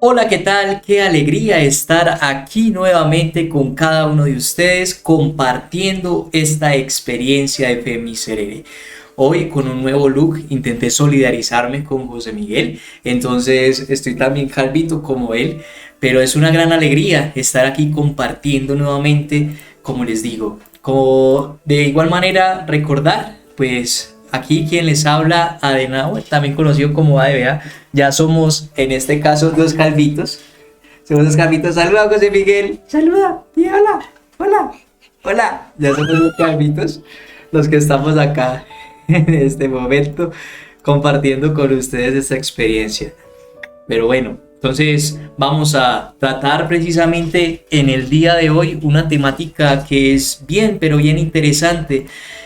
Hola, ¿qué tal? Qué alegría estar aquí nuevamente con cada uno de ustedes compartiendo esta experiencia de Fe Miserere. Hoy con un nuevo look intenté solidarizarme con José Miguel, entonces estoy también calvito como él, pero es una gran alegría estar aquí compartiendo nuevamente, como les digo, como de igual manera recordar, pues aquí quien les habla, Adenauer, también conocido como ADBA. Ya somos, en este caso, dos calvitos. Somos dos calvitos. Saluda, José Miguel. Saluda. Y hola. Hola. Hola. Ya somos dos calvitos los que estamos acá en este momento compartiendo con ustedes esta experiencia. Pero bueno, entonces vamos a tratar precisamente en el día de hoy una temática que es bien, pero bien interesante,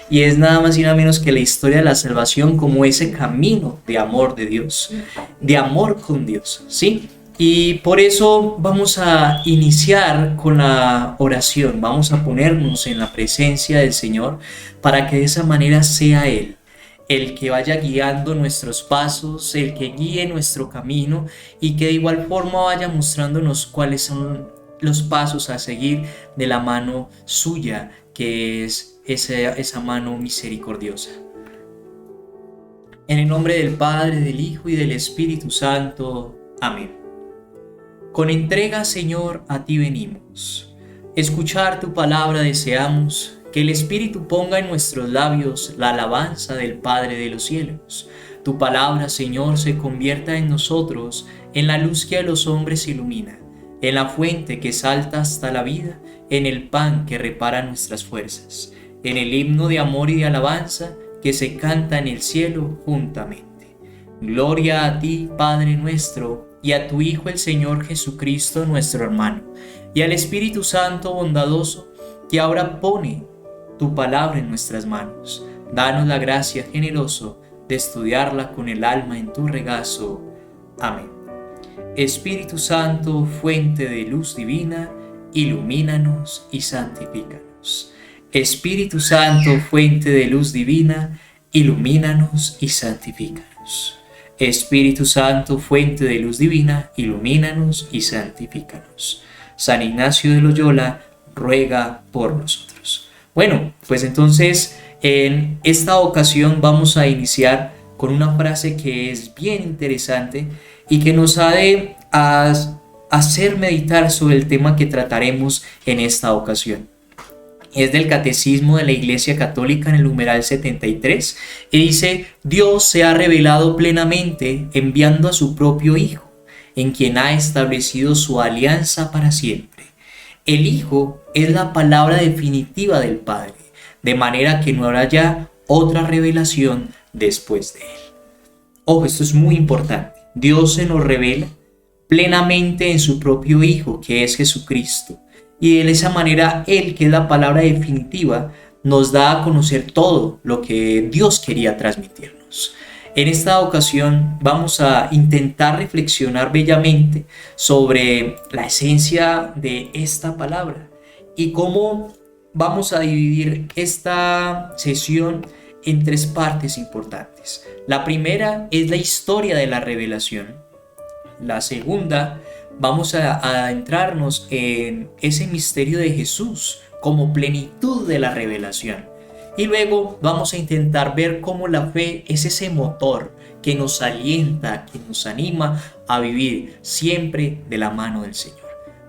y es nada más y nada menos que la historia de la salvación como ese camino de amor de Dios, de amor con Dios, ¿sí? Y por eso vamos a iniciar con la oración, vamos a ponernos en la presencia del Señor para que de esa manera sea Él el que vaya guiando nuestros pasos, el que guíe nuestro camino y que de igual forma vaya mostrándonos cuáles son los pasos a seguir de la mano suya, que es esa mano misericordiosa. En el nombre del Padre, del Hijo y del Espíritu Santo. Amén. Con entrega, Señor, a ti venimos. Escuchar tu palabra deseamos. Que el Espíritu ponga en nuestros labios la alabanza del Padre de los cielos. Tu palabra, Señor, se convierta en nosotros en la luz que a los hombres ilumina, en la fuente que salta hasta la vida, en el pan que repara nuestras fuerzas, en el himno de amor y de alabanza que se canta en el cielo juntamente. Gloria a ti, Padre nuestro, y a tu Hijo el Señor Jesucristo, nuestro hermano, y al Espíritu Santo bondadoso, que ahora pone tu palabra en nuestras manos. Danos la gracia generoso de estudiarla con el alma en tu regazo. Amén. Espíritu Santo, fuente de luz divina, ilumínanos y santifícanos. Espíritu Santo, fuente de luz divina, ilumínanos y santifícanos. Espíritu Santo, fuente de luz divina, ilumínanos y santifícanos. San Ignacio de Loyola, ruega por nosotros. Bueno, pues entonces en esta ocasión vamos a iniciar con una frase que es bien interesante y que nos ha de hacer meditar sobre el tema que trataremos en esta ocasión. Es del Catecismo de la Iglesia Católica en el numeral 73 y dice: Dios se ha revelado plenamente enviando a su propio Hijo, en quien ha establecido su alianza para siempre. El Hijo es la palabra definitiva del Padre, de manera que no habrá ya otra revelación después de Él. Ojo, esto es muy importante. Dios se nos revela plenamente en su propio Hijo, que es Jesucristo. Y de esa manera, Él, que es la palabra definitiva, nos da a conocer todo lo que Dios quería transmitirnos. En esta ocasión vamos a intentar reflexionar bellamente sobre la esencia de esta palabra y cómo vamos a dividir esta sesión en tres partes importantes. La primera es la historia de la revelación. La segunda, vamos a adentrarnos en ese misterio de Jesús como plenitud de la revelación. Y luego vamos a intentar ver cómo la fe es ese motor que nos alienta, que nos anima a vivir siempre de la mano del Señor.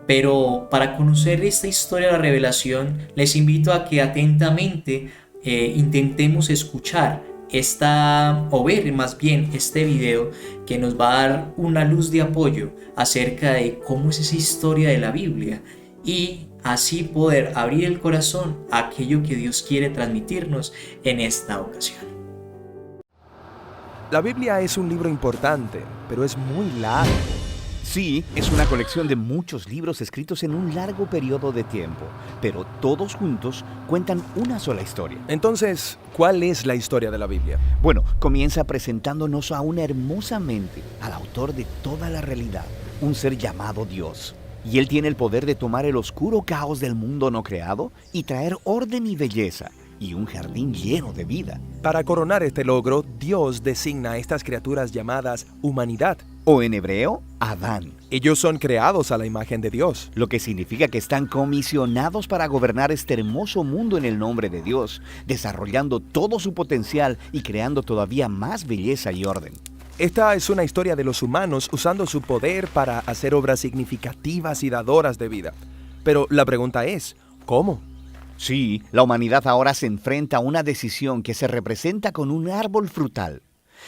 Pero para conocer esta historia de la revelación, les invito a que atentamente intentemos escuchar o ver más bien este video que nos va a dar una luz de apoyo acerca de cómo es esa historia de la Biblia y así poder abrir el corazón a aquello que Dios quiere transmitirnos en esta ocasión. La Biblia es un libro importante, pero es muy largo. Sí, es una colección de muchos libros escritos en un largo periodo de tiempo, pero todos juntos cuentan una sola historia. Entonces, ¿cuál es la historia de la Biblia? Bueno, comienza presentándonos aún hermosamente al autor de toda la realidad, un ser llamado Dios. Y Él tiene el poder de tomar el oscuro caos del mundo no creado y traer orden y belleza. y un jardín lleno de vida. Para coronar este logro, Dios designa a estas criaturas llamadas humanidad. O en hebreo, Adán. Ellos son creados a la imagen de Dios. Lo que significa que están comisionados para gobernar este hermoso mundo en el nombre de Dios, desarrollando todo su potencial y creando todavía más belleza y orden. Esta es una historia de los humanos usando su poder para hacer obras significativas y dadoras de vida. Pero la pregunta es, ¿cómo? Sí, la humanidad ahora se enfrenta a una decisión que se representa con un árbol frutal.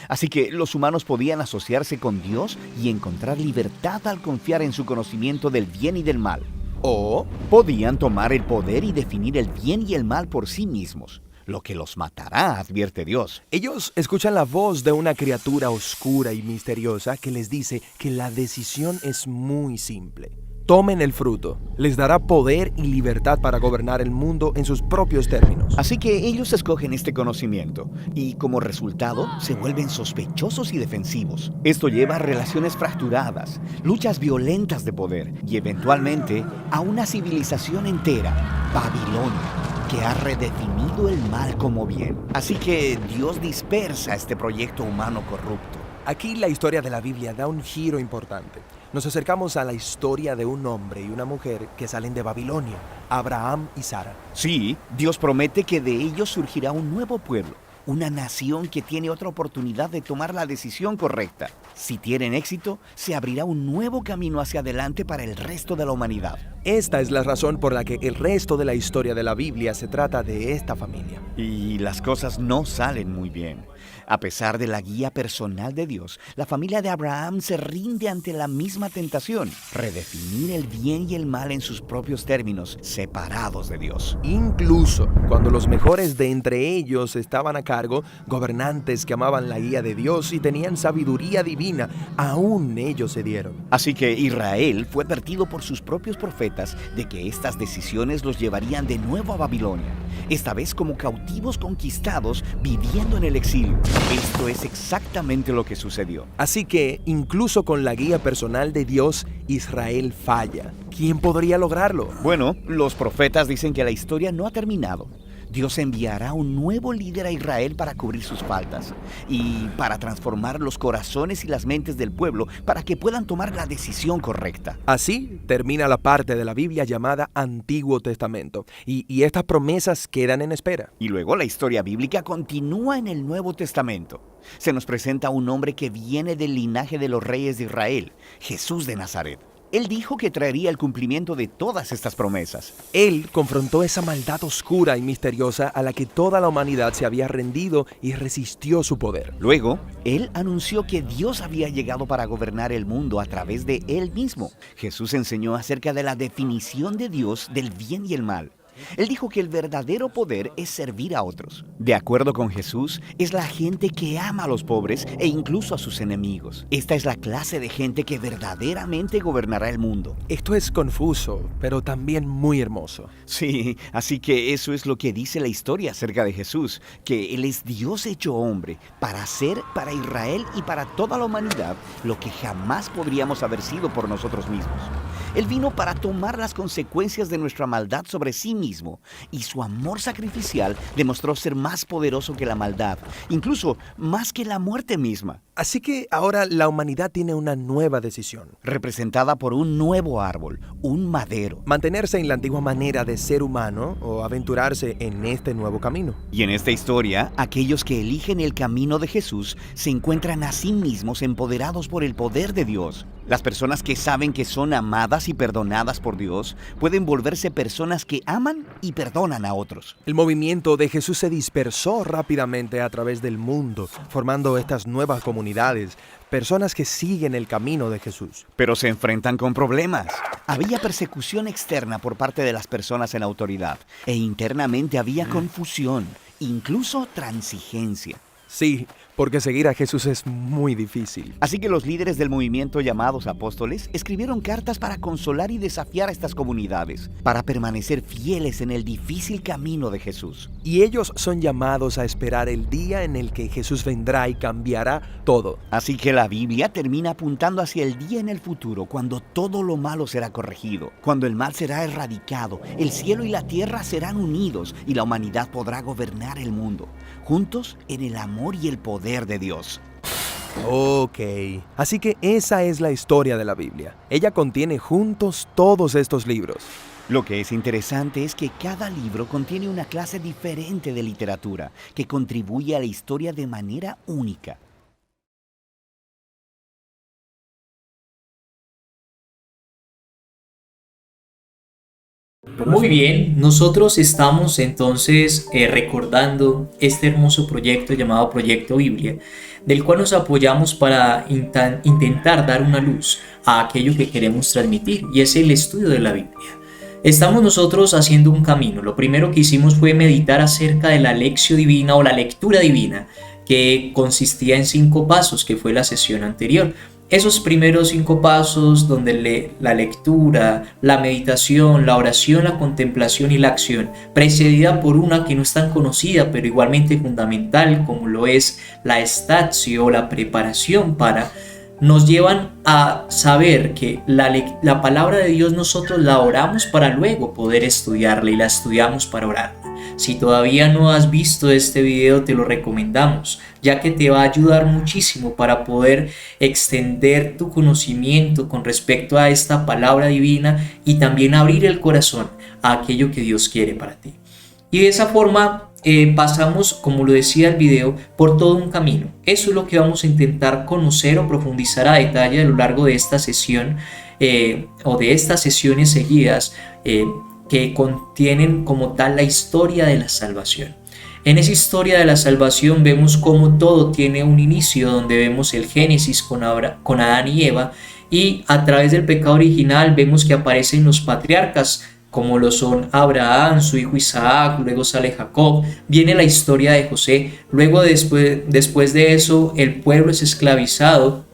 Así que los humanos podían asociarse con Dios y encontrar libertad al confiar en su conocimiento del bien y del mal. O podían tomar el poder y definir el bien y el mal por sí mismos, lo que los matará, advierte Dios. Ellos escuchan la voz de una criatura oscura y misteriosa que les dice que la decisión es muy simple. Tomen el fruto, les dará poder y libertad para gobernar el mundo en sus propios términos. Así que ellos escogen este conocimiento y como resultado se vuelven sospechosos y defensivos. Esto lleva a relaciones fracturadas, luchas violentas de poder y eventualmente a una civilización entera, Babilonia, que ha redefinido el mal como bien. Así que Dios dispersa este proyecto humano corrupto. Aquí la historia de la Biblia da un giro importante. Nos acercamos a la historia de un hombre y una mujer que salen de Babilonia, Abraham y Sara. Sí, Dios promete que de ellos surgirá un nuevo pueblo, una nación que tiene otra oportunidad de tomar la decisión correcta. Si tienen éxito, se abrirá un nuevo camino hacia adelante para el resto de la humanidad. Esta es la razón por la que el resto de la historia de la Biblia se trata de esta familia. Y las cosas no salen muy bien. A pesar de la guía personal de Dios, la familia de Abraham se rinde ante la misma tentación, redefinir el bien y el mal en sus propios términos, separados de Dios. Incluso cuando los mejores de entre ellos estaban a cargo, gobernantes que amaban la guía de Dios y tenían sabiduría divina, aún ellos cedieron. Así que Israel fue advertido por sus propios profetas de que estas decisiones los llevarían de nuevo a Babilonia, esta vez como cautivos conquistados viviendo en el exilio. Esto es exactamente lo que sucedió. Así que, incluso con la guía personal de Dios, Israel falla. ¿Quién podría lograrlo? Bueno, los profetas dicen que la historia no ha terminado. Dios enviará un nuevo líder a Israel para cubrir sus faltas y para transformar los corazones y las mentes del pueblo para que puedan tomar la decisión correcta. Así termina la parte de la Biblia llamada Antiguo Testamento y estas promesas quedan en espera. Y luego la historia bíblica continúa en el Nuevo Testamento. Se nos presenta un hombre que viene del linaje de los reyes de Israel, Jesús de Nazaret. Él dijo que traería el cumplimiento de todas estas promesas. Él confrontó esa maldad oscura y misteriosa a la que toda la humanidad se había rendido y resistió su poder. Luego, él anunció que Dios había llegado para gobernar el mundo a través de él mismo. Jesús enseñó acerca de la definición de Dios del bien y el mal. Él dijo que el verdadero poder es servir a otros. De acuerdo con Jesús, es la gente que ama a los pobres e incluso a sus enemigos. Esta es la clase de gente que verdaderamente gobernará el mundo. Esto es confuso, pero también muy hermoso. Sí, así que eso es lo que dice la historia acerca de Jesús, que Él es Dios hecho hombre, para hacer para Israel y para toda la humanidad lo que jamás podríamos haber sido por nosotros mismos. Él vino para tomar las consecuencias de nuestra maldad sobre sí mismo, y su amor sacrificial demostró ser más poderoso que la maldad, incluso más que la muerte misma. Así que ahora la humanidad tiene una nueva decisión. Representada por un nuevo árbol, un madero. Mantenerse en la antigua manera de ser humano o aventurarse en este nuevo camino. Y en esta historia, aquellos que eligen el camino de Jesús se encuentran a sí mismos empoderados por el poder de Dios. Las personas que saben que son amadas y perdonadas por Dios pueden volverse personas que aman y perdonan a otros. El movimiento de Jesús se dispersó rápidamente a través del mundo, formando estas nuevas comunidades, personas que siguen el camino de Jesús. Pero se enfrentan con problemas. Había persecución externa por parte de las personas en autoridad, e internamente había confusión, incluso transigencia. Sí, porque seguir a Jesús es muy difícil. Así que los líderes del movimiento llamados apóstoles escribieron cartas para consolar y desafiar a estas comunidades, para permanecer fieles en el difícil camino de Jesús. Y ellos son llamados a esperar el día en el que Jesús vendrá y cambiará todo. Así que la Biblia termina apuntando hacia el día en el futuro cuando todo lo malo será corregido, cuando el mal será erradicado, el cielo y la tierra serán unidos y la humanidad podrá gobernar el mundo, juntos en el amor y el poder de Dios. Ok, así que esa es la historia de la Biblia. Ella contiene juntos todos estos libros. Lo que es interesante es que cada libro contiene una clase diferente de literatura que contribuye a la historia de manera única. Muy bien, nosotros estamos entonces recordando este hermoso proyecto llamado Proyecto Biblia, del cual nos apoyamos para intentar dar una luz a aquello que queremos transmitir, y es el estudio de la Biblia. Estamos nosotros haciendo un camino. Lo primero que hicimos fue meditar acerca de la lección divina o la lectura divina, que consistía en 5 pasos, que fue la sesión anterior. Esos primeros 5 pasos donde la lectura, la meditación, la oración, la contemplación y la acción, precedida por una que no es tan conocida pero igualmente fundamental como lo es la statio o la preparación para, nos llevan a saber que la palabra de Dios nosotros la oramos para luego poder estudiarla y la estudiamos para orarla. Si todavía no has visto este video, te lo recomendamos, ya que te va a ayudar muchísimo para poder extender tu conocimiento con respecto a esta palabra divina y también abrir el corazón a aquello que Dios quiere para ti. Y de esa forma pasamos, como lo decía el video, por todo un camino. Eso es lo que vamos a intentar conocer o profundizar a detalle a lo largo de esta sesión o de estas sesiones seguidas que contienen como tal la historia de la salvación. En esa historia de la salvación vemos cómo todo tiene un inicio, donde vemos el Génesis con Adán y Eva, y a través del pecado original vemos que aparecen los patriarcas, como lo son Abraham, su hijo Isaac, luego sale Jacob, viene la historia de José, luego después de eso el pueblo es esclavizado.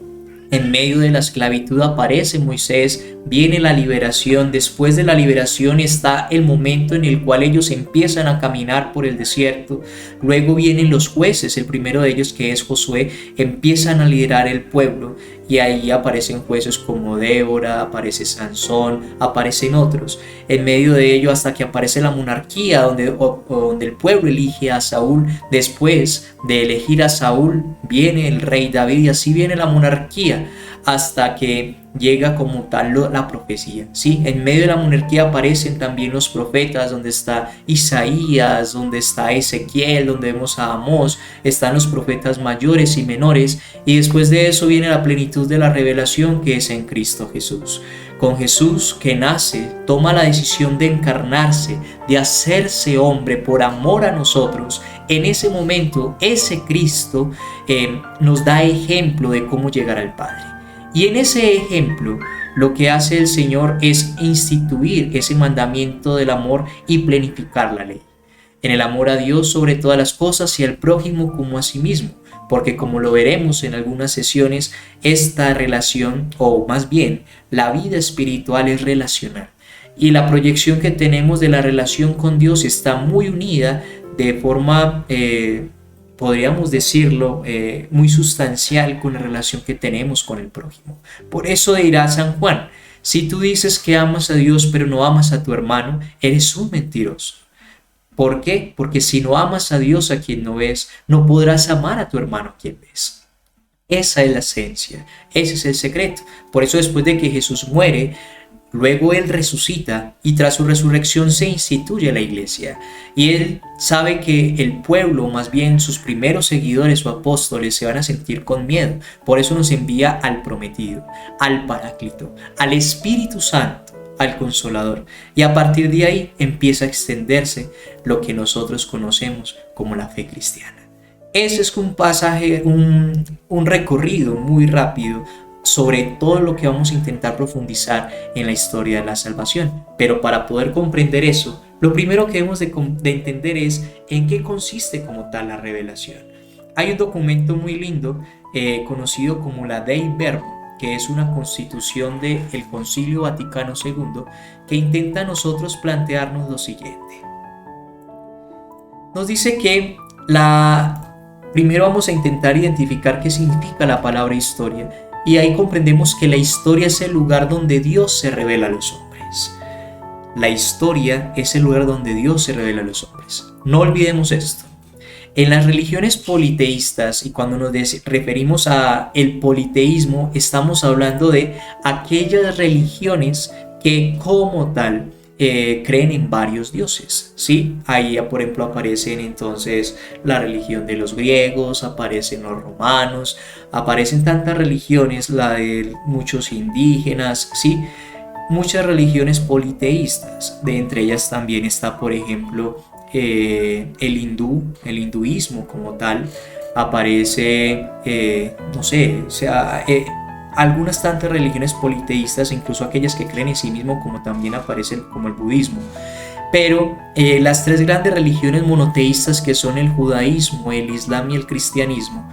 En medio de la esclavitud aparece Moisés, viene la liberación, después de la liberación está el momento en el cual ellos empiezan a caminar por el desierto, luego vienen los jueces, el primero de ellos que es Josué, empiezan a liderar el pueblo y ahí aparecen jueces como Débora, aparece Sansón, aparecen otros, en medio de ello hasta que aparece la monarquía donde el pueblo elige a Saúl. Después de elegir a Saúl viene el rey David y así viene la monarquía hasta que llega como tal la profecía, ¿sí? En medio de la monarquía aparecen también los profetas, donde está Isaías, donde está Ezequiel, donde vemos a Amós, están los profetas mayores y menores, y después de eso viene la plenitud de la revelación que es en Cristo Jesús. Con Jesús que nace, toma la decisión de encarnarse, de hacerse hombre por amor a nosotros. En ese momento, ese Cristo nos da ejemplo de cómo llegar al Padre. Y en ese ejemplo, lo que hace el Señor es instituir ese mandamiento del amor y planificar la ley. En el amor a Dios sobre todas las cosas y al prójimo como a sí mismo. Porque como lo veremos en algunas sesiones, esta relación, o más bien, la vida espiritual es relacional. Y la proyección que tenemos de la relación con Dios está muy unida de forma, podríamos decirlo, muy sustancial con la relación que tenemos con el prójimo. Por eso dirá San Juan, si tú dices que amas a Dios pero no amas a tu hermano, eres un mentiroso. ¿Por qué? Porque si no amas a Dios a quien no ves, no podrás amar a tu hermano a quien ves. Esa es la esencia, ese es el secreto. Por eso después de que Jesús muere, luego Él resucita y tras su resurrección se instituye la iglesia. Y Él sabe que el pueblo, más bien sus primeros seguidores o apóstoles, se van a sentir con miedo. Por eso nos envía al prometido, al Paráclito, al Espíritu Santo, al Consolador. Y a partir de ahí empieza a extenderse lo que nosotros conocemos como la fe cristiana. Ese es un pasaje, un recorrido muy rápido sobre todo lo que vamos a intentar profundizar en la historia de la salvación. Pero para poder comprender eso, lo primero que debemos de entender es en qué consiste como tal la revelación. Hay un documento muy lindo conocido como la Dei Verbum, que es una constitución del Concilio Vaticano II, que intenta a nosotros plantearnos lo siguiente. Nos dice que primero vamos a intentar identificar qué significa la palabra historia, y ahí comprendemos que la historia es el lugar donde Dios se revela a los hombres. La historia es el lugar donde Dios se revela a los hombres. No olvidemos esto. En las religiones politeístas, y cuando nos referimos a el politeísmo, estamos hablando de aquellas religiones que como tal creen en varios dioses, ¿sí? Ahí, por ejemplo, aparecen entonces la religión de los griegos, aparecen los romanos, aparecen tantas religiones, la de muchos indígenas, ¿sí? Muchas religiones politeístas. De entre ellas también está, por ejemplo, el hinduismo como tal. Aparece, no sé, o sea, algunas tantas religiones politeístas, incluso aquellas que creen en sí mismo, como también aparecen como el budismo. Pero las tres grandes religiones monoteístas, que son el judaísmo, el islam y el cristianismo,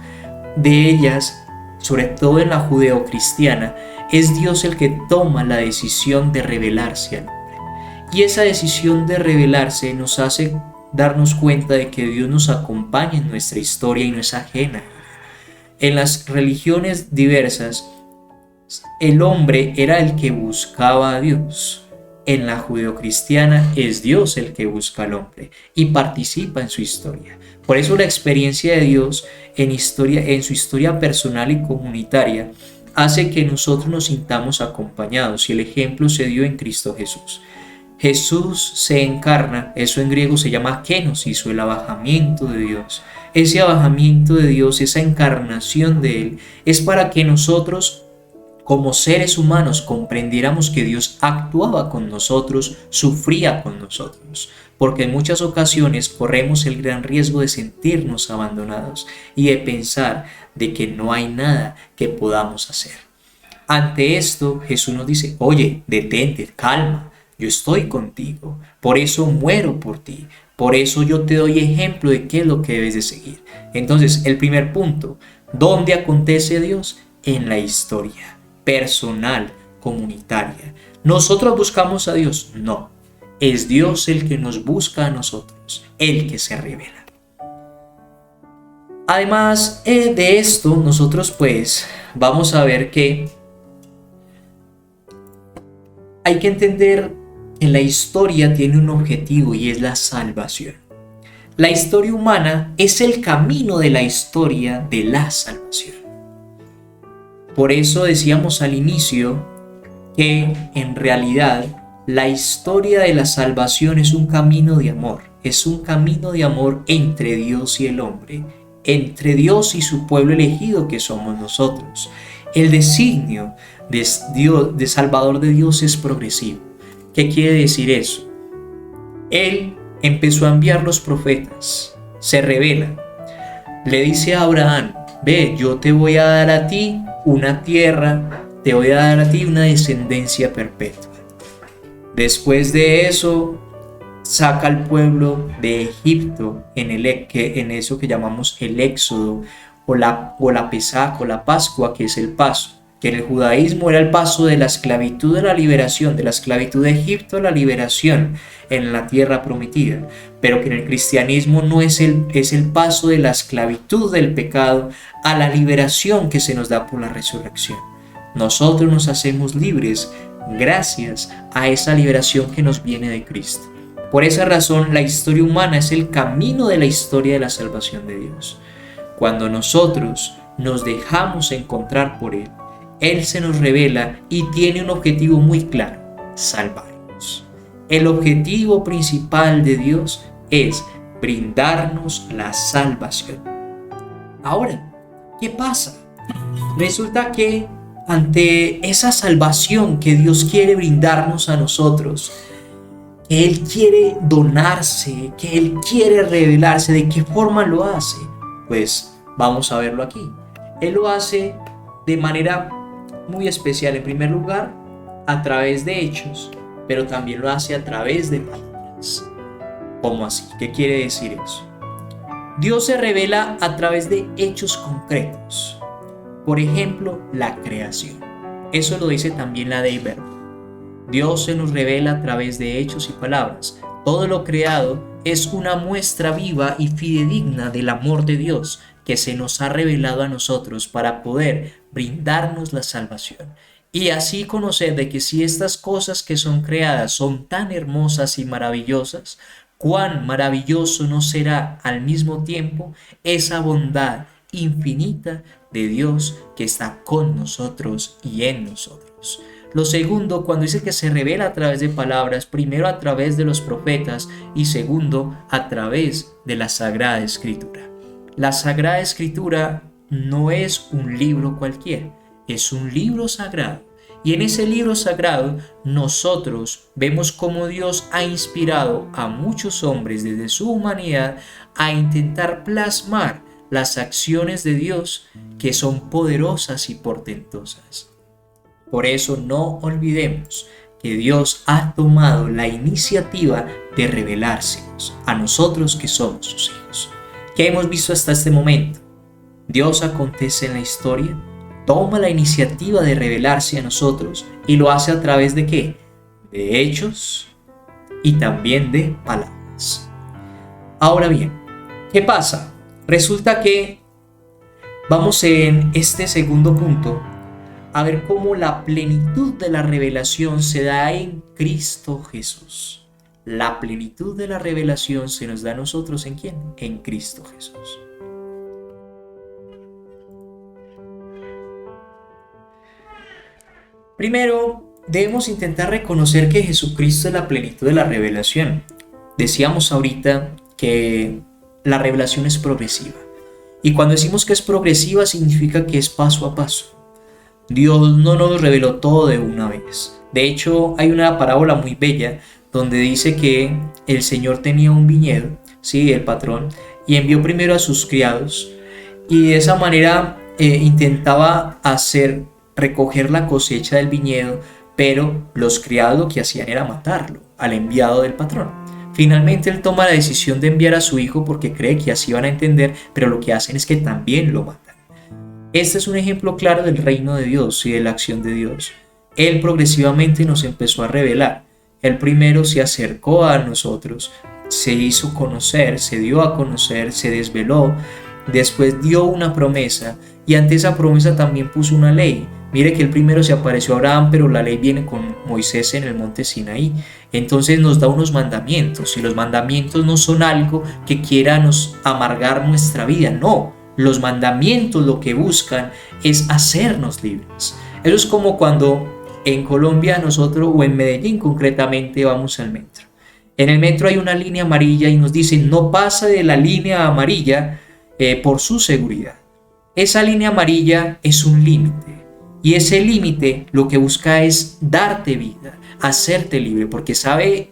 de ellas, sobre todo en la judeocristiana, es Dios el que toma la decisión de revelarse al hombre. Y esa decisión de revelarse nos hace darnos cuenta de que Dios nos acompaña en nuestra historia y no es ajena. En las religiones diversas, el hombre era el que buscaba a Dios. En la judeocristiana es Dios el que busca al hombre y participa en su historia. Por eso la experiencia de Dios en su historia personal y comunitaria hace que nosotros nos sintamos acompañados, y el ejemplo se dio en Cristo Jesús. Jesús se encarna, eso en griego se llama kenosis, o el abajamiento de Dios. Ese abajamiento de Dios, esa encarnación de Él, es para que nosotros, como seres humanos, comprendiéramos que Dios actuaba con nosotros, sufría con nosotros, porque en muchas ocasiones corremos el gran riesgo de sentirnos abandonados y de pensar de que no hay nada que podamos hacer. Ante esto, Jesús nos dice: oye, detente, calma, yo estoy contigo, por eso muero por ti, por eso yo te doy ejemplo de qué es lo que debes de seguir. Entonces, el primer punto, ¿dónde acontece Dios? En la historia personal, comunitaria. ¿Nosotros buscamos a Dios? No. Es Dios el que nos busca a nosotros, el que se revela. Además de esto, nosotros pues vamos a ver que hay que entender que la historia tiene un objetivo, y es la salvación. La historia humana es el camino de la historia de la salvación. Por eso decíamos al inicio que en realidad la historia de la salvación es un camino de amor. Es un camino de amor entre Dios y el hombre, entre Dios y su pueblo elegido, que somos nosotros. El designio de Salvador de Dios es progresivo. ¿Qué quiere decir eso? Él empezó a enviar los profetas, se revela, le dice a Abraham: ve, yo te voy a dar a ti una tierra, te voy a dar a ti una descendencia perpetua. Después de eso, saca al pueblo de Egipto en eso que llamamos el Éxodo, o la Pesaj, o la Pascua, que es el paso. Que en el judaísmo era el paso de la esclavitud a la liberación, de la esclavitud de Egipto a la liberación en la tierra prometida, pero que en el cristianismo no es el paso de la esclavitud del pecado a la liberación que se nos da por la resurrección. Nosotros nos hacemos libres gracias a esa liberación que nos viene de Cristo. Por esa razón, la historia humana es el camino de la historia de la salvación de Dios. Cuando nosotros nos dejamos encontrar por Él, Él se nos revela y tiene un objetivo muy claro: salvarnos. El objetivo principal de Dios es brindarnos la salvación. Ahora, ¿qué pasa? Resulta que ante esa salvación que Dios quiere brindarnos a nosotros, que Él quiere donarse, que Él quiere revelarse, ¿de qué forma lo hace? Pues vamos a verlo aquí. Él lo hace de manera muy especial. En primer lugar, a través de hechos, pero también lo hace a través de palabras. ¿Cómo así? ¿Qué quiere decir eso? Dios se revela a través de hechos concretos. Por ejemplo, la creación. Eso lo dice también la Dei Verbum. Dios se nos revela a través de hechos y palabras. Todo lo creado es una muestra viva y fidedigna del amor de Dios que se nos ha revelado a nosotros para poder brindarnos la salvación. Y así conocer de que si estas cosas que son creadas son tan hermosas y maravillosas, cuán maravilloso no será al mismo tiempo esa bondad infinita de Dios que está con nosotros y en nosotros. Lo segundo, cuando dice que se revela a través de palabras, primero a través de los profetas y segundo a través de la Sagrada Escritura. La Sagrada Escritura no es un libro cualquiera, es un libro sagrado. Y en ese libro sagrado nosotros vemos cómo Dios ha inspirado a muchos hombres desde su humanidad a intentar plasmar las acciones de Dios que son poderosas y portentosas. Por eso no olvidemos que Dios ha tomado la iniciativa de revelársenos a nosotros que somos sus hijos. ¿Qué hemos visto hasta este momento? Dios acontece en la historia, toma la iniciativa de revelarse a nosotros y lo hace a través de ¿qué? De hechos y también de palabras. Ahora bien, ¿qué pasa? Resulta que vamos en este segundo punto a ver cómo la plenitud de la revelación se da en Cristo Jesús. La plenitud de la revelación se nos da a nosotros ¿en quién? En Cristo Jesús. Primero, debemos intentar reconocer que Jesucristo es la plenitud de la revelación. Decíamos ahorita que la revelación es progresiva. Y cuando decimos que es progresiva, significa que es paso a paso. Dios no nos reveló todo de una vez. De hecho, hay una parábola muy bella donde dice que el Señor tenía un viñedo, sí, el patrón, y envió primero a sus criados y de esa manera intentaba recoger la cosecha del viñedo, pero los criados lo que hacían era matarlo al enviado del patrón. Finalmente él toma la decisión de enviar a su hijo porque cree que así van a entender, pero lo que hacen es que también lo matan. Este es un ejemplo claro del reino de Dios y de la acción de Dios. Él progresivamente nos empezó a revelar. Él primero se acercó a nosotros, se hizo conocer, se dio a conocer, se desveló, después dio una promesa y ante esa promesa también puso una ley. Mire que el primero se apareció a Abraham, pero la ley viene con Moisés en el monte Sinaí. Entonces nos da unos mandamientos y los mandamientos no son algo que quiera nos amargar nuestra vida, no. Los mandamientos lo que buscan es hacernos libres. Eso es como cuando en Colombia nosotros, o en Medellín concretamente, vamos al metro. En el metro hay una línea amarilla y nos dicen no pasa de la línea amarilla por su seguridad. Esa línea amarilla es un límite y ese límite lo que busca es darte vida, hacerte libre, porque sabe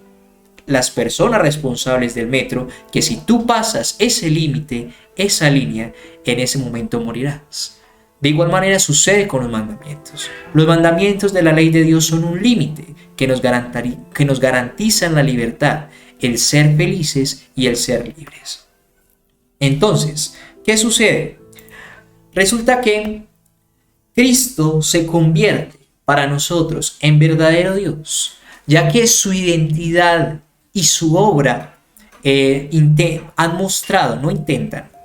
las personas responsables del metro que si tú pasas ese límite, esa línea, en ese momento morirás. De igual manera sucede con los mandamientos. Los mandamientos de la ley de Dios son un límite que nos garantizan la libertad, el ser felices y el ser libres. Entonces, ¿qué sucede? Resulta que Cristo se convierte para nosotros en verdadero Dios, ya que su identidad y su obra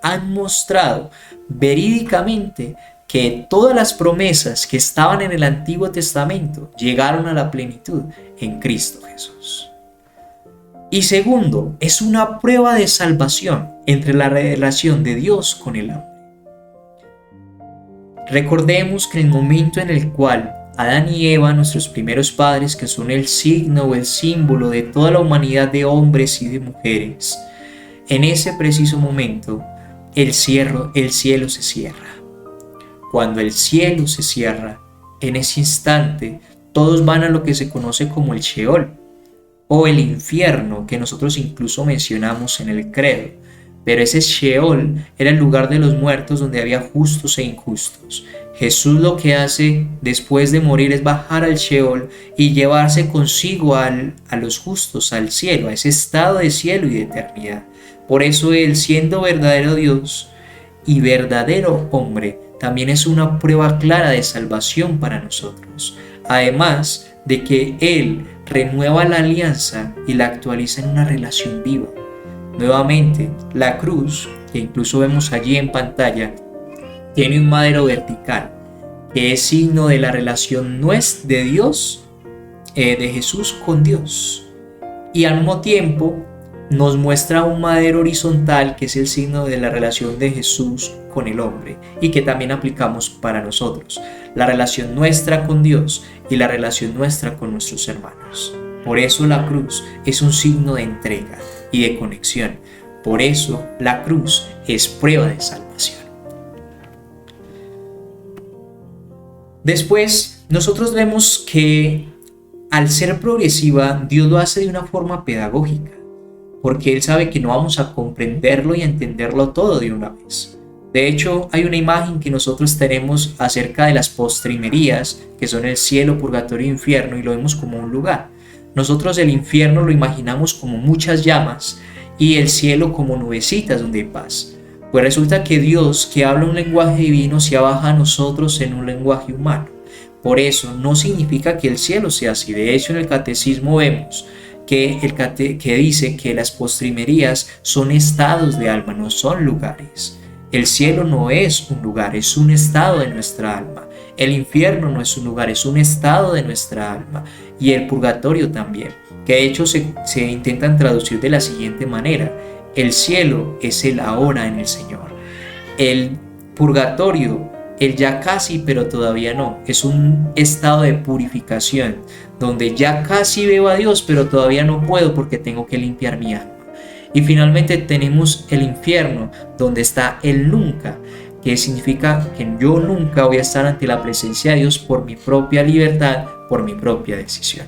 han mostrado verídicamente que todas las promesas que estaban en el Antiguo Testamento llegaron a la plenitud en Cristo Jesús. Y segundo, es una prueba de salvación entre la relación de Dios con el hombre. Recordemos que en el momento en el cual Adán y Eva, nuestros primeros padres, que son el signo o el símbolo de toda la humanidad de hombres y de mujeres, en ese preciso momento el cielo se cierra. Cuando el cielo se cierra, en ese instante todos van a lo que se conoce como el Sheol o el infierno, que nosotros incluso mencionamos en el credo. Pero ese Sheol era el lugar de los muertos donde había justos e injustos. Jesús lo que hace después de morir es bajar al Sheol y llevarse consigo a los justos al cielo, a ese estado de cielo y de eternidad. Por eso Él, siendo verdadero Dios y verdadero hombre, también es una prueba clara de salvación para nosotros. Además de que Él renueva la alianza y la actualiza en una relación viva. Nuevamente, la cruz, que incluso vemos allí en pantalla, tiene un madero vertical, que es signo de la relación de Dios, de Jesús con Dios. Y al mismo tiempo nos muestra un madero horizontal, que es el signo de la relación de Jesús con el hombre y que también aplicamos para nosotros, la relación nuestra con Dios y la relación nuestra con nuestros hermanos. Por eso la cruz es un signo de entrega y de conexión. Por eso la cruz es prueba de salvación. Después, nosotros vemos que al ser progresiva, Dios lo hace de una forma pedagógica, porque Él sabe que no vamos a comprenderlo y entenderlo todo de una vez. De hecho, hay una imagen que nosotros tenemos acerca de las postrimerías, que son el cielo, purgatorio e infierno, y lo vemos como un lugar. Nosotros el infierno lo imaginamos como muchas llamas y el cielo como nubecitas donde hay paz. Pues resulta que Dios, que habla un lenguaje divino, se abaja a nosotros en un lenguaje humano. Por eso no significa que el cielo sea así. De hecho, en el catecismo vemos que dice que las postrimerías son estados de alma, no son lugares. El cielo no es un lugar, es un estado de nuestra alma. El infierno no es un lugar, es un estado de nuestra alma. Y el purgatorio también, que de hecho se intentan traducir de la siguiente manera: el cielo es el ahora en el Señor. El purgatorio, el ya casi pero todavía no, es un estado de purificación, donde ya casi veo a Dios pero todavía no puedo porque tengo que limpiar mi alma. Y finalmente tenemos el infierno, donde está el nunca, que significa que yo nunca voy a estar ante la presencia de Dios por mi propia libertad, por mi propia decisión.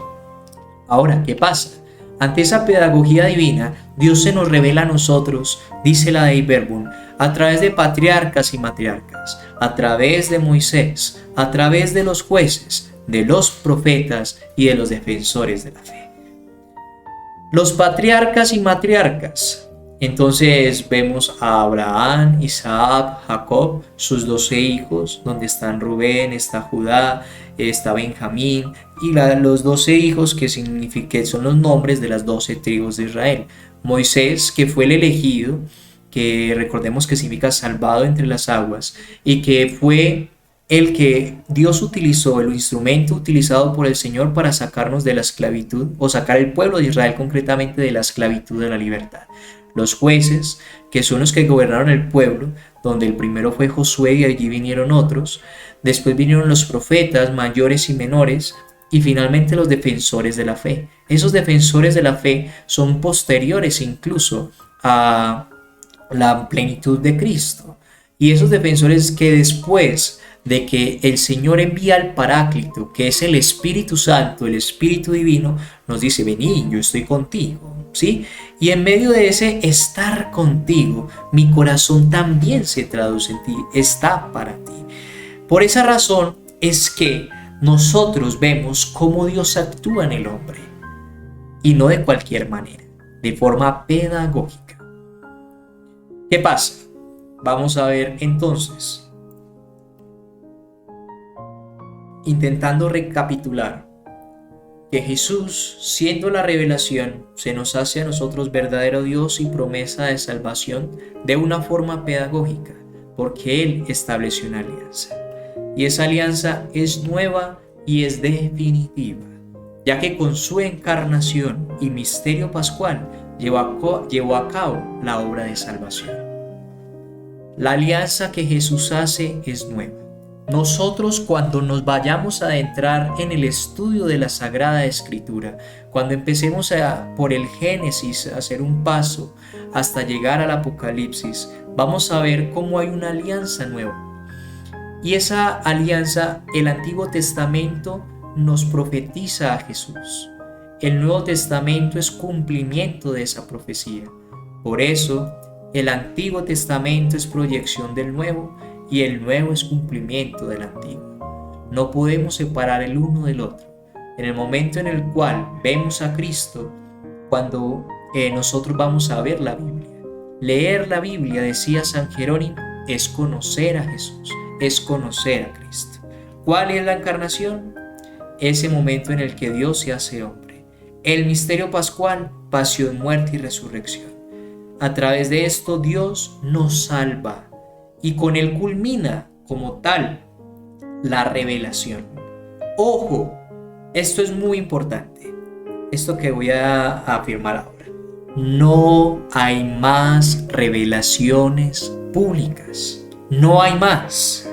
Ahora, ¿qué pasa? Ante esa pedagogía divina, Dios se nos revela a nosotros, dice la Dei Verbum, a través de patriarcas y matriarcas, a través de Moisés, a través de los jueces, de los profetas y de los defensores de la fe. Los patriarcas y matriarcas. Entonces vemos a Abraham, Isaac, Jacob, sus 12 hijos, donde están Rubén, está Judá, está Benjamín, y los 12 hijos que son los nombres de las 12 tribus de Israel. Moisés, que fue el elegido, que recordemos que significa salvado entre las aguas, y que fue el que Dios utilizó, el instrumento utilizado por el Señor para sacarnos de la esclavitud, o sacar el pueblo de Israel concretamente de la esclavitud a la libertad. Los jueces, que son los que gobernaron el pueblo, donde el primero fue Josué y allí vinieron otros. Después vinieron los profetas mayores y menores, y finalmente los defensores de la fe. Esos defensores de la fe son posteriores incluso a la plenitud de Cristo. Y esos defensores que después de que el Señor envía al Paráclito, que es el Espíritu Santo, el Espíritu Divino, nos dice: vení, yo estoy contigo, ¿sí? Y en medio de ese estar contigo, mi corazón también se traduce en ti, está para ti. Por esa razón es que nosotros vemos cómo Dios actúa en el hombre, y no de cualquier manera, de forma pedagógica. ¿Qué pasa? Vamos a ver entonces, intentando recapitular, que Jesús, siendo la revelación, se nos hace a nosotros verdadero Dios y promesa de salvación de una forma pedagógica, porque Él estableció una alianza. Y esa alianza es nueva y es definitiva, ya que con su encarnación y misterio pascual llevó a cabo la obra de salvación. La alianza que Jesús hace es nueva. Nosotros, cuando nos vayamos a adentrar en el estudio de la Sagrada Escritura, cuando empecemos por el Génesis a hacer un paso hasta llegar al Apocalipsis, vamos a ver cómo hay una alianza nueva. Y esa alianza, el Antiguo Testamento nos profetiza a Jesús. El Nuevo Testamento es cumplimiento de esa profecía. Por eso, el Antiguo Testamento es proyección del Nuevo y el Nuevo es cumplimiento del Antiguo. No podemos separar el uno del otro. En el momento en el cual vemos a Cristo, cuando nosotros vamos a ver la Biblia. Leer la Biblia, decía San Jerónimo, es conocer a Jesús, es conocer a Cristo. ¿Cuál es la encarnación? Ese momento en el que Dios se hace hombre. El misterio pascual, pasión, muerte y resurrección. A través de esto Dios nos salva y con él culmina como tal la revelación. Ojo, esto es muy importante, esto que voy a afirmar ahora. No hay más revelaciones públicas, no hay más,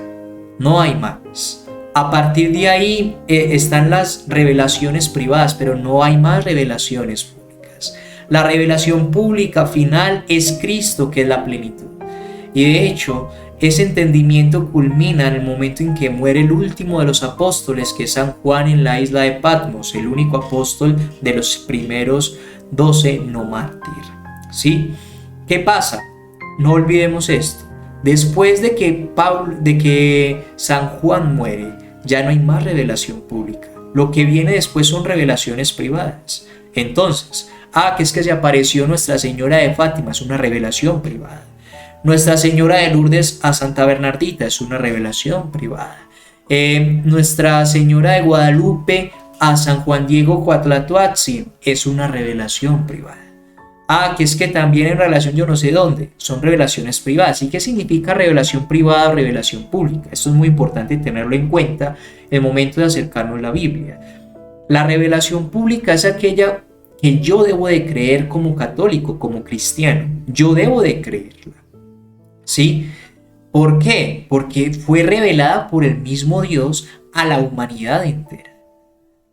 no hay más. A partir de ahí están las revelaciones privadas, pero no hay más revelaciones públicas. La revelación pública final es Cristo, que es la plenitud. Y de hecho, ese entendimiento culmina en el momento en que muere el último de los apóstoles, que es San Juan en la isla de Patmos, el único apóstol de los primeros 12 no mártir. ¿Sí? ¿Qué pasa? No olvidemos esto. Después de que San Juan muere, ya no hay más revelación pública. Lo que viene después son revelaciones privadas. Entonces, que es que se apareció Nuestra Señora de Fátima, es una revelación privada. Nuestra Señora de Lourdes a Santa Bernardita es una revelación privada. Nuestra Señora de Guadalupe a San Juan Diego Cuatlatoatzin es una revelación privada. Que es que también en relación yo no sé dónde, son revelaciones privadas. ¿Y qué significa revelación privada o revelación pública? Esto es muy importante tenerlo en cuenta en el momento de acercarnos a la Biblia. La revelación pública es aquella que yo debo de creer como católico, como cristiano. Yo debo de creerla. ¿Sí? ¿Por qué? Porque fue revelada por el mismo Dios a la humanidad entera.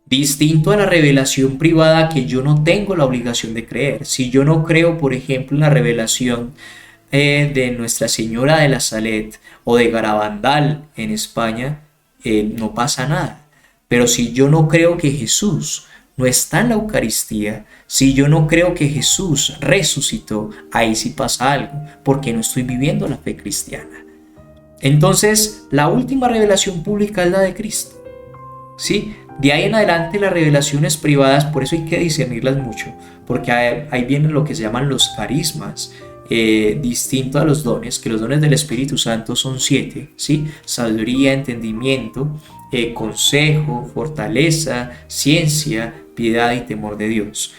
Distinto a la revelación privada que yo no tengo la obligación de creer. Si yo no creo, por ejemplo, en la revelación de Nuestra Señora de la Salet o de Garabandal en España, no pasa nada. Pero si yo no creo que Jesús no está en la Eucaristía, si yo no creo que Jesús resucitó, ahí sí pasa algo, porque no estoy viviendo la fe cristiana. Entonces, la última revelación pública es la de Cristo. ¿Sí? De ahí en adelante las revelaciones privadas, por eso hay que discernirlas mucho, porque ahí vienen lo que se llaman los carismas, distinto a los dones, que los dones del Espíritu Santo son 7, ¿sí? Sabiduría, entendimiento, consejo, fortaleza, ciencia, piedad y temor de Dios.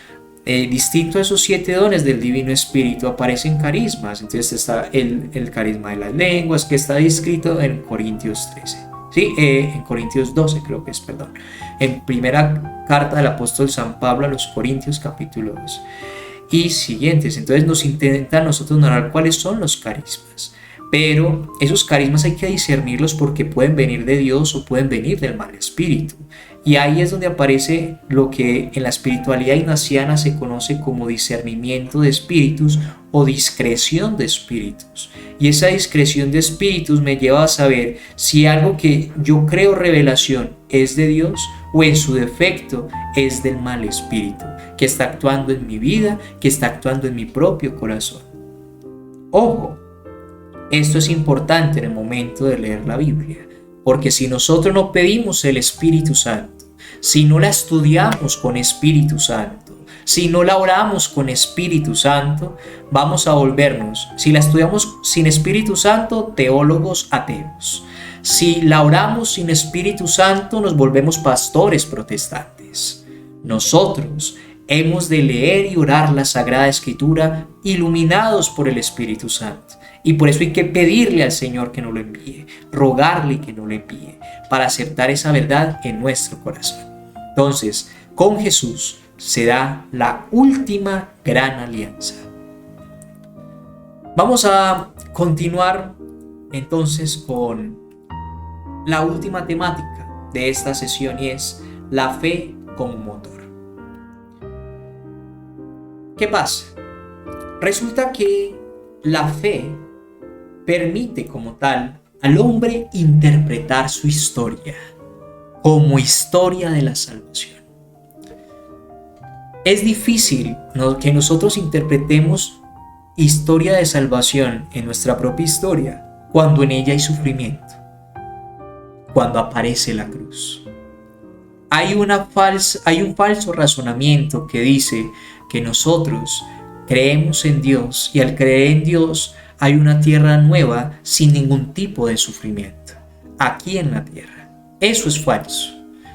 Distinto a esos 7 dones del Divino Espíritu aparecen carismas. Entonces está el carisma de las lenguas, que está descrito en Corintios 13. Sí, en Corintios 12 creo que es, perdón. En primera carta del apóstol San Pablo a los Corintios capítulo 2 y siguientes. Entonces nos intenta a nosotros narrar cuáles son los carismas. Pero esos carismas hay que discernirlos porque pueden venir de Dios o pueden venir del mal espíritu. Y ahí es donde aparece lo que en la espiritualidad ignaciana se conoce como discernimiento de espíritus o discreción de espíritus. Y esa discreción de espíritus me lleva a saber si algo que yo creo revelación es de Dios o en su defecto es del mal espíritu, que está actuando en mi vida, que está actuando en mi propio corazón. Ojo, esto es importante en el momento de leer la Biblia, porque si nosotros no pedimos el Espíritu Santo, si no la estudiamos con Espíritu Santo, si no la oramos con Espíritu Santo, vamos a volvernos, si la estudiamos sin Espíritu Santo, teólogos ateos. Si la oramos sin Espíritu Santo, nos volvemos pastores protestantes. Nosotros hemos de leer y orar la Sagrada Escritura iluminados por el Espíritu Santo. Y por eso hay que pedirle al Señor que nos lo envíe, rogarle que nos lo envíe, para aceptar esa verdad en nuestro corazón. Entonces, con Jesús se da la última gran alianza. Vamos a continuar entonces con la última temática de esta sesión y es la fe como motor. ¿Qué pasa? Resulta que la fe permite como tal al hombre interpretar su historia como historia de la salvación. Es difícil que nosotros interpretemos historia de salvación en nuestra propia historia cuando en ella hay sufrimiento, cuando aparece la cruz. Hay un falso razonamiento que dice que nosotros Creemos en Dios y al creer en Dios hay una tierra nueva sin ningún tipo de sufrimiento. Aquí en la tierra. Eso es falso.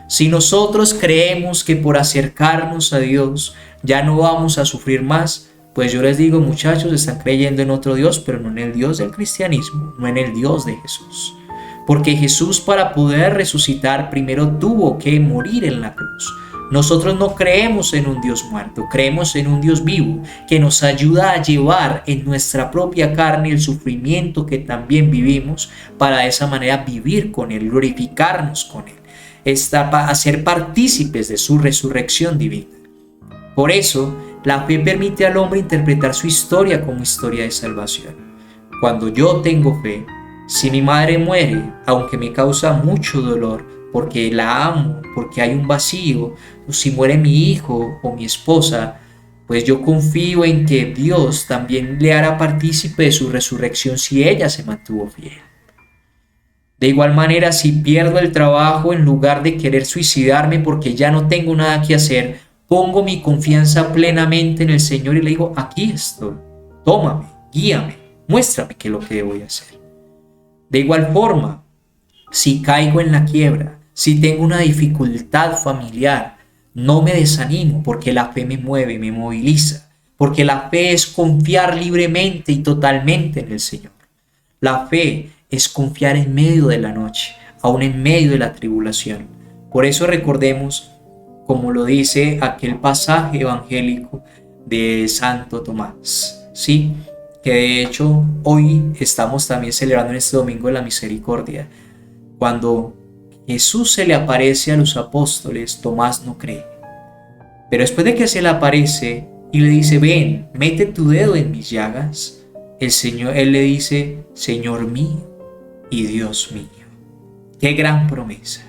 Si nosotros creemos que por acercarnos a Dios ya no vamos a sufrir más, pues yo les digo, muchachos, están creyendo en otro Dios, pero no en el Dios del cristianismo, no en el Dios de Jesús. Porque Jesús, para poder resucitar, primero tuvo que morir en la cruz. Nosotros no creemos en un Dios muerto, creemos en un Dios vivo que nos ayuda a llevar en nuestra propia carne el sufrimiento que también vivimos, para de esa manera vivir con Él, glorificarnos con Él, a ser partícipes de su resurrección divina. Por eso, la fe permite al hombre interpretar su historia como historia de salvación. Cuando yo tengo fe, si mi madre muere, aunque me causa mucho dolor, porque la amo, porque hay un vacío, o si muere mi hijo o mi esposa, pues yo confío en que Dios también le hará partícipe de su resurrección si ella se mantuvo fiel. De igual manera, si pierdo el trabajo, en lugar de querer suicidarme porque ya no tengo nada que hacer, pongo mi confianza plenamente en el Señor y le digo, aquí estoy, tómame, guíame, muéstrame qué es lo que debo hacer. De igual forma, si caigo en la quiebra, si tengo una dificultad familiar, no me desanimo, porque la fe me mueve, me moviliza, porque la fe es confiar libremente y totalmente en el Señor. La fe es confiar en medio de la noche, aún en medio de la tribulación. Por eso recordemos, como lo dice aquel pasaje evangélico de Santo Tomás, ¿sí? Que de hecho hoy estamos también celebrando en este domingo de la misericordia. Cuando Jesús se le aparece a los apóstoles, Tomás no cree. Pero después de que se le aparece y le dice, ven, mete tu dedo en mis llagas, él le dice, Señor mío y Dios mío. Qué gran promesa.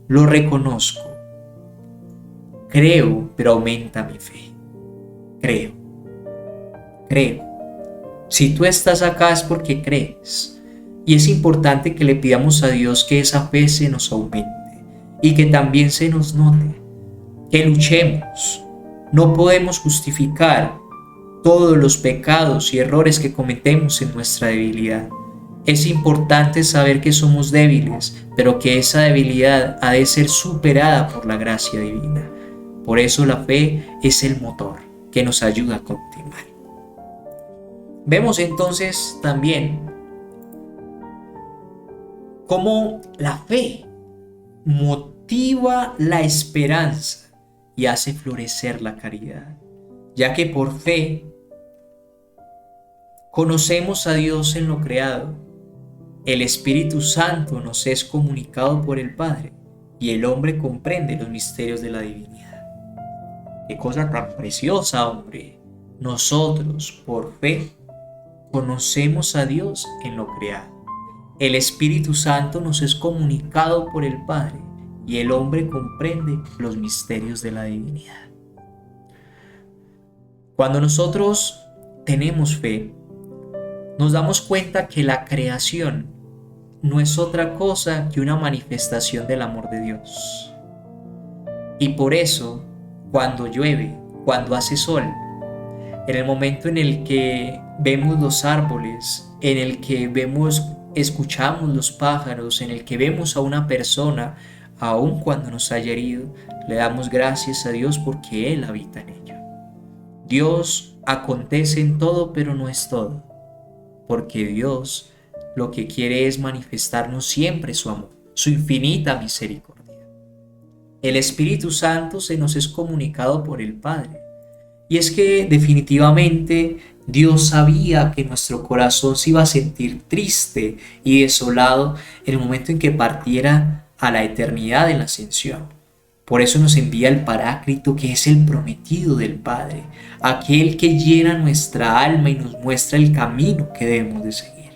Lo reconozco. Creo, pero aumenta mi fe. Creo. Si tú estás acá es porque crees. Y es importante que le pidamos a Dios que esa fe se nos aumente y que también se nos note, que luchemos. No podemos justificar todos los pecados y errores que cometemos en nuestra debilidad. Es importante saber que somos débiles, pero que esa debilidad ha de ser superada por la gracia divina. Por eso la fe es el motor que nos ayuda a continuar. Vemos entonces también cómo la fe motiva la esperanza y hace florecer la caridad, ya que por fe conocemos a Dios en lo creado, el Espíritu Santo nos es comunicado por el Padre y el hombre comprende los misterios de la divinidad. ¡Qué cosa tan preciosa, hombre! Nosotros, por fe, conocemos a Dios en lo creado. El Espíritu Santo nos es comunicado por el Padre y el hombre comprende los misterios de la divinidad. Cuando nosotros tenemos fe, nos damos cuenta que la creación no es otra cosa que una manifestación del amor de Dios. Y por eso, cuando llueve, cuando hace sol, en el momento en el que vemos los árboles, en el que escuchamos los pájaros, en el que vemos a una persona, aun cuando nos haya herido, le damos gracias a Dios porque Él habita en ello. Dios acontece en todo, pero no es todo, porque Dios lo que quiere es manifestarnos siempre su amor, su infinita misericordia. El Espíritu Santo se nos es comunicado por el Padre, y es que definitivamente Dios sabía que nuestro corazón se iba a sentir triste y desolado en el momento en que partiera a la eternidad en la ascensión. Por eso nos envía el Paráclito, que es el prometido del Padre, aquel que llena nuestra alma y nos muestra el camino que debemos de seguir.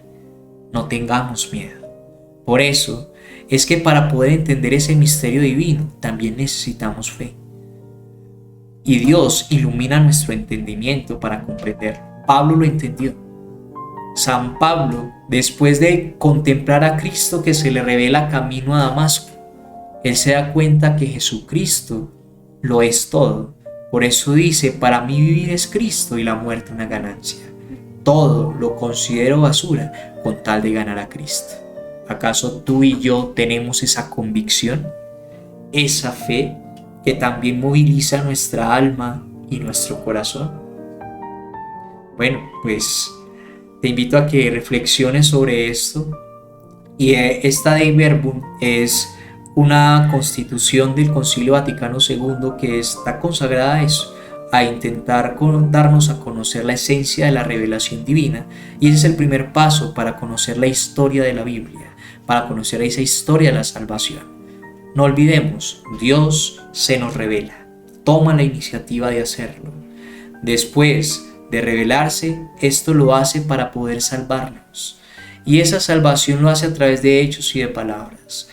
No tengamos miedo. Por eso es que para poder entender ese misterio divino también necesitamos fe. Y Dios ilumina nuestro entendimiento para comprenderlo. Pablo lo entendió. San Pablo, después de contemplar a Cristo que se le revela camino a Damasco, él se da cuenta que Jesucristo lo es todo Por eso dice, para mí vivir es Cristo y la muerte una ganancia. Todo lo considero basura con tal de ganar a Cristo. ¿Acaso tú y yo tenemos esa convicción? Esa fe que también moviliza nuestra alma y nuestro corazón. Bueno, pues te invito a que reflexiones sobre esto. Y esta Dei Verbum es una constitución del Concilio Vaticano II que está consagrada a eso, a intentar darnos a conocer la esencia de la revelación divina. Y ese es el primer paso para conocer la historia de la Biblia, para conocer esa historia de la salvación. No olvidemos, Dios se nos revela, toma la iniciativa de hacerlo. Después de revelarse, esto lo hace para poder salvarnos. Y esa salvación lo hace a través de hechos y de palabras.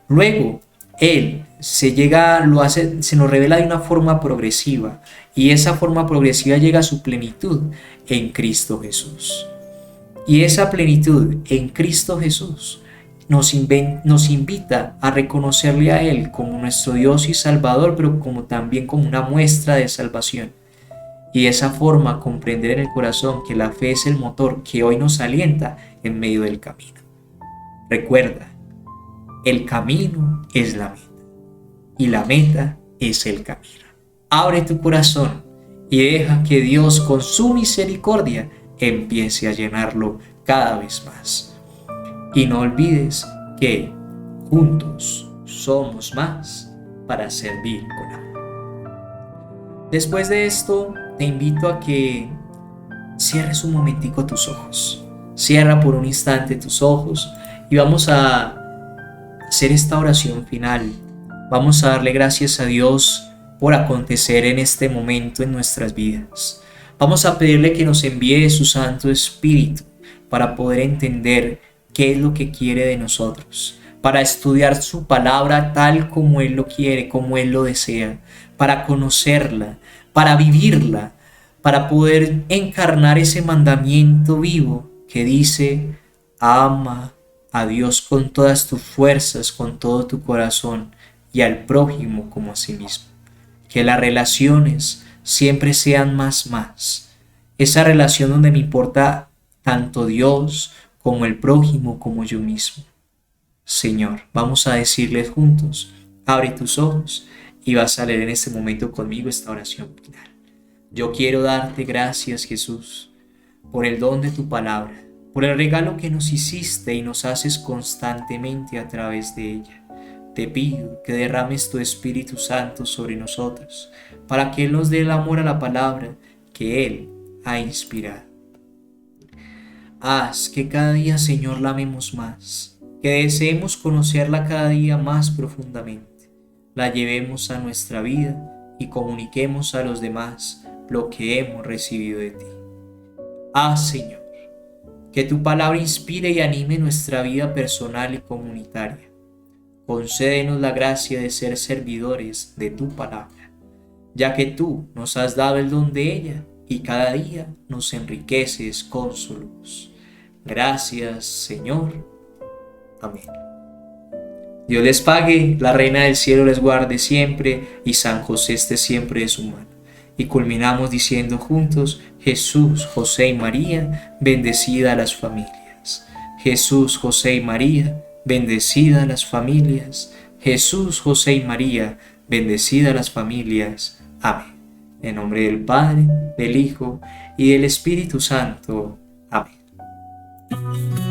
Luego, Él se nos revela de una forma progresiva, y esa forma progresiva llega a su plenitud en Cristo Jesús. Y esa plenitud en Cristo Jesús nos invita a reconocerle a Él como nuestro Dios y Salvador, pero también como una muestra de salvación. Y de esa forma comprender en el corazón que la fe es el motor que hoy nos alienta en medio del camino. Recuerda, el camino es la meta y la meta es el camino. Abre tu corazón y deja que Dios con su misericordia empiece a llenarlo cada vez más. Y no olvides que juntos somos más para servir con amor. Después de esto, te invito a que cierres un momentico tus ojos. Cierra por un instante tus ojos y vamos a hacer esta oración final. Vamos a darle gracias a Dios por acontecer en este momento en nuestras vidas. Vamos a pedirle que nos envíe su Santo Espíritu para poder entender qué es lo que quiere de nosotros, para estudiar su palabra tal como Él lo quiere, como Él lo desea, para conocerla, para vivirla, para poder encarnar ese mandamiento vivo que dice: ama a Dios con todas tus fuerzas, con todo tu corazón, y al prójimo como a sí mismo. Que las relaciones siempre sean más. Esa relación donde me importa tanto Dios como el prójimo como yo mismo. Señor, vamos a decirles juntos, abre tus ojos y vas a leer en este momento conmigo esta oración final. Yo quiero darte gracias, Jesús, por el don de tu palabra, por el regalo que nos hiciste y nos haces constantemente a través de ella. Te pido que derrames tu Espíritu Santo sobre nosotros, para que Él nos dé el amor a la palabra que Él ha inspirado. Haz que cada día, Señor, la amemos más, que deseemos conocerla cada día más profundamente, la llevemos a nuestra vida y comuniquemos a los demás lo que hemos recibido de ti. Haz, Señor, que tu palabra inspire y anime nuestra vida personal y comunitaria. Concédenos la gracia de ser servidores de tu palabra, ya que tú nos has dado el don de ella y cada día nos enriqueces con su luz. Gracias, Señor. Amén. Dios les pague, la Reina del Cielo les guarde siempre y San José esté siempre de su mano. Y culminamos diciendo juntos: Jesús, José y María, bendecida a las familias. Jesús, José y María, bendecida a las familias. Jesús, José y María, bendecida a las familias. Amén. En nombre del Padre, del Hijo y del Espíritu Santo. Amén.